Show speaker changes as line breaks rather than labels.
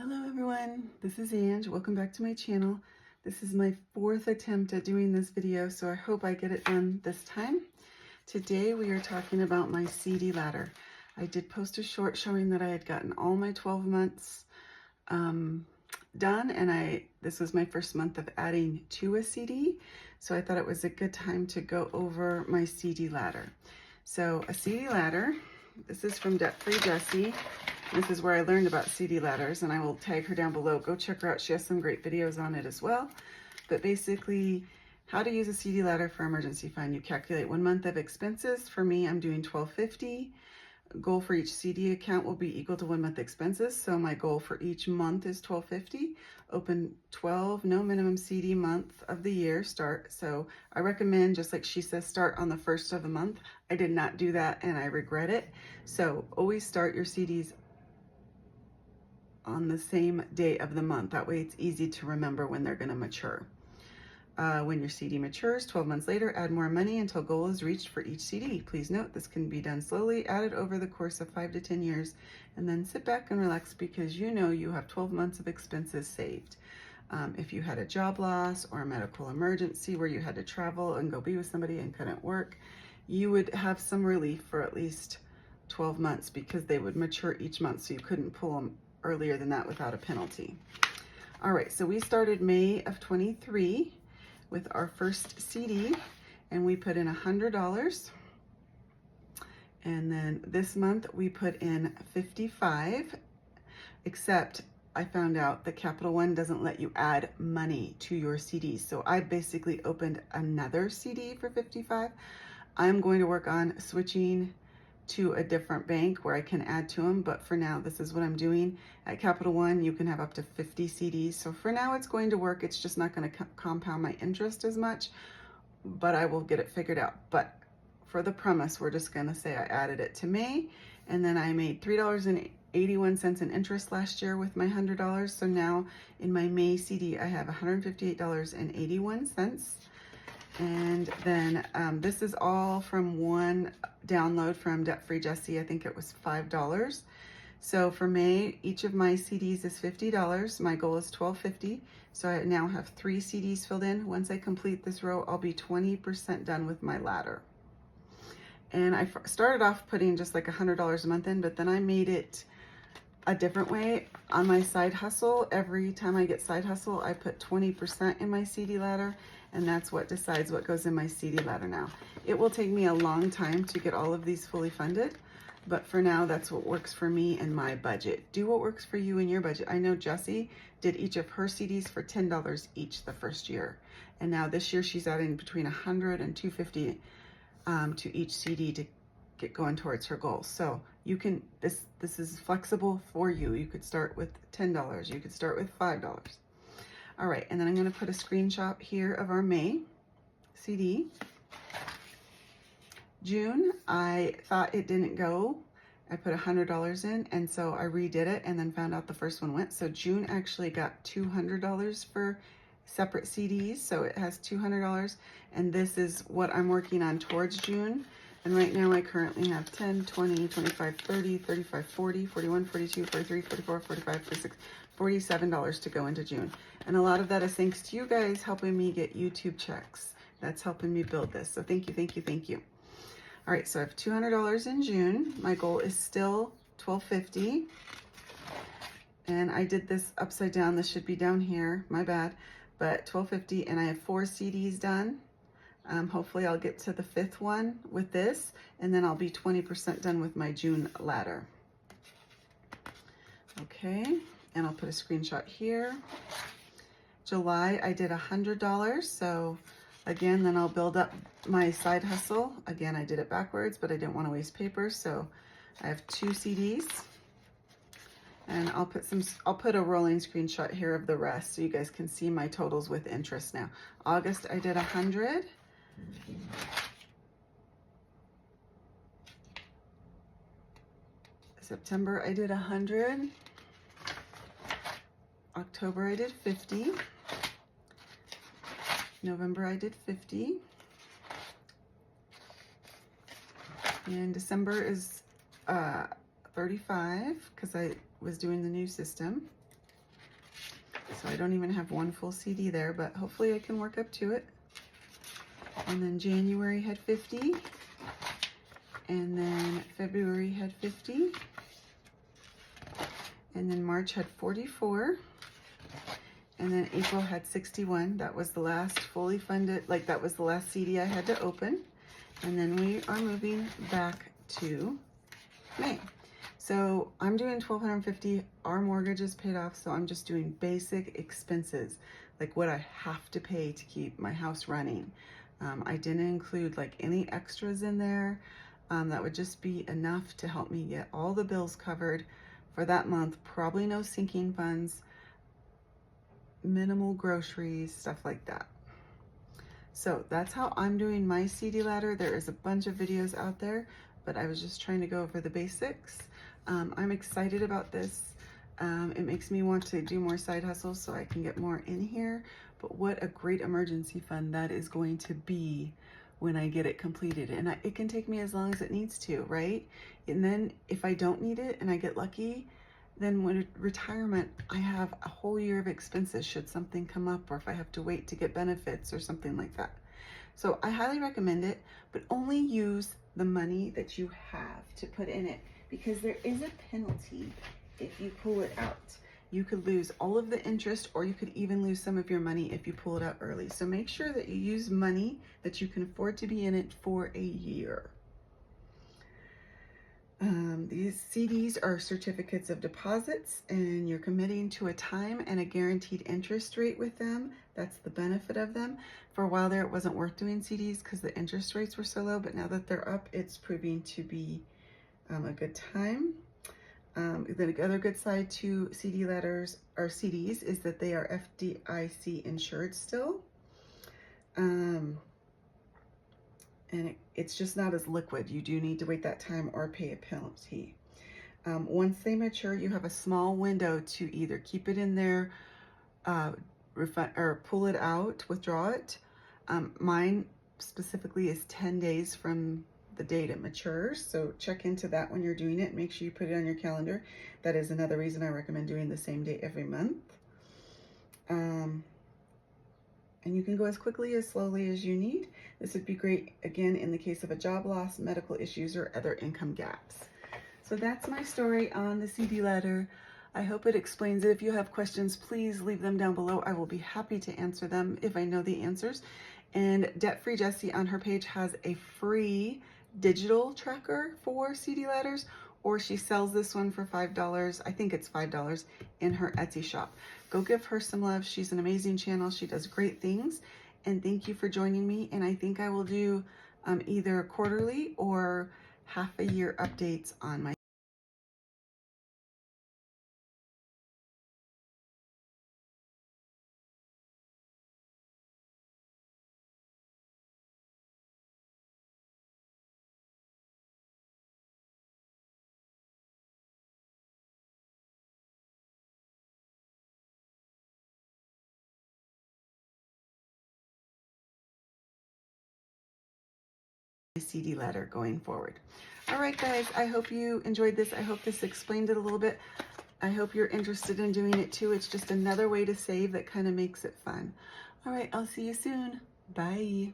Hello everyone, this is Ange. Welcome back to my channel. This is my 4th attempt at doing this video, so I hope I get it done this time. Today we are talking about my CD ladder. I did post a short showing that I had gotten all my 12 months done, and this was my first month of adding to a CD, so I thought it was a good time to go over my CD ladder. So a CD ladder, this is from Debt Free Jessie. This is where I learned about CD ladders, and I will tag her down below. Go check her out. She has some great videos on it as well. But basically, how to use a CD ladder for emergency fund. You calculate 1 month of expenses. For me, I'm doing $12.50. Goal for each CD account will be equal to 1 month expenses. So my goal for each month is $12.50. Open 12, no minimum CD month of the year start. So I recommend, just like she says, start on the first of the month. I did not do that and I regret it. So always start your CDs on the same day of the month. That way it's easy to remember when they're going to mature. When your CD matures, 12 months later, add more money until goal is reached for each CD. Please note this can be done slowly, added over the course of 5 to 10 years, and then sit back and relax because you know you have 12 months of expenses saved. If you had a job loss or a medical emergency where you had to travel and go be with somebody and couldn't work, you would have some relief for at least 12 months because they would mature each month, so you couldn't pull them earlier than that without a penalty. All right, so we started May of 23 with our first CD, and we put in $100. And then this month we put in $55, except I found out that Capital One doesn't let you add money to your CDs. So I basically opened another CD for $55. I'm going to work on switching to a different bank where I can add to them, but for now this is what I'm doing. At Capital One you can have up to 50 CDs, so for now it's going to work. It's just not going to compound my interest as much, but I will get it figured out. But for the premise, we're just going to say I added it to May, and then I made $3.81 in interest last year with my $100. So now in my May CD I have $158.81. And then this is all from one download from Debt Free Jessie. I think it was $5. So for May, each of my CDs is $50. My goal is $12.50. So I now have 3 CDs filled in. Once I complete this row, I'll be 20% done with my ladder. And I started off putting just like $100 a month in, but then I made it a different way on my side hustle. Every time I get side hustle, I put 20% in my CD ladder, and that's what decides what goes in my CD ladder now. It will take me a long time to get all of these fully funded, but for now, that's what works for me and my budget. Do what works for you and your budget. I know Jessie did each of her CDs for $10 each the first year, and now this year she's adding between $100 and $250 to each CD to get going towards her goals. So you can, this is flexible for you. You could start with $10, you could start with $5. All right, and then I'm gonna put a screenshot here of our May CD. June, I thought it didn't go. I put $100 in, and so I redid it and then found out the first one went. So June actually got $200 for separate CDs, so it has $200, and this is what I'm working on towards June. And right now I currently have 10, 20, 25, 30, 35, 40, 41, 42, 43, 44, 45, 46, $47 to go into June. And a lot of that is thanks to you guys helping me get YouTube checks. That's helping me build this. So thank you, thank you, thank you. All right, so I have $200 in June. My goal is still $12.50. And I did this upside down. This should be down here, my bad. But $12.50, and I have 4 CDs done. Hopefully I'll get to the 5th one with this, and then I'll be 20% done with my June ladder. Okay, and I'll put a screenshot here. July, I did $100, so again, then I'll build up my side hustle. Again, I did it backwards, but I didn't want to waste paper, so I have 2 CDs. And I'll put a rolling screenshot here of the rest so you guys can see my totals with interest now. August, I did 100. September, I did 100. October, I did 50. November, I did 50. And December is 35 because I was doing the new system. So I don't even have one full CD there, but hopefully I can work up to it. And then January had 50. And then February had 50. And then March had 44. And then April had 61. That was the last fully funded, like that was the last CD I had to open. And then we are moving back to May. So I'm doing $1,250. Our mortgage is paid off, so I'm just doing basic expenses, like what I have to pay to keep my house running. I didn't include like any extras in there. That would just be enough to help me get all the bills covered for that month. Probably no sinking funds, minimal groceries, stuff like that. So that's how I'm doing my CD ladder. There is a bunch of videos out there, but I was just trying to go over the basics. I'm excited about this. It makes me want to do more side hustles so I can get more in here, but what a great emergency fund that is going to be when I get it completed. And it can take me as long as it needs to, right? And then if I don't need it and I get lucky, then when retirement, I have a whole year of expenses should something come up, or if I have to wait to get benefits or something like that. So I highly recommend it, but only use the money that you have to put in it, because there is a penalty if you pull it out. You could lose all of the interest, or you could even lose some of your money if you pull it out early. So make sure that you use money that you can afford to be in it for a year. These CDs are certificates of deposits, and you're committing to a time and a guaranteed interest rate with them. That's the benefit of them. For a while there, it wasn't worth doing CDs because the interest rates were so low, but now that they're up, it's proving to be a good time. The other good side to CD letters or CDs is that they are FDIC insured still. And it's just not as liquid. You do need to wait that time or pay a penalty. Once they mature, you have a small window to either keep it in there, refund or pull it out, withdraw it. Mine specifically is 10 days from the date it matures, so check into that when you're doing it. Make sure you put it on your calendar. That is another reason I recommend doing the same day every month. And you can go as quickly as slowly as you need. This would be great, again, in the case of a job loss, medical issues, or other income gaps. So that's my story on the CD ladder. I hope it explains it. If you have questions, please leave them down below. I will be happy to answer them if I know the answers. And Debt Free Jessie on her page has a free digital tracker for CD ladders, or she sells this one for $5. I think it's $5 in her Etsy shop. Go give her some love. She's an amazing channel. She does great things. And thank you for joining me. And I think I will do either quarterly or half a year updates on my CD ladder going forward. All right, guys, I hope you enjoyed this. I hope this explained it a little bit. I hope you're interested in doing it too. It's just another way to save that kind of makes it fun. All right, I'll see you soon. Bye.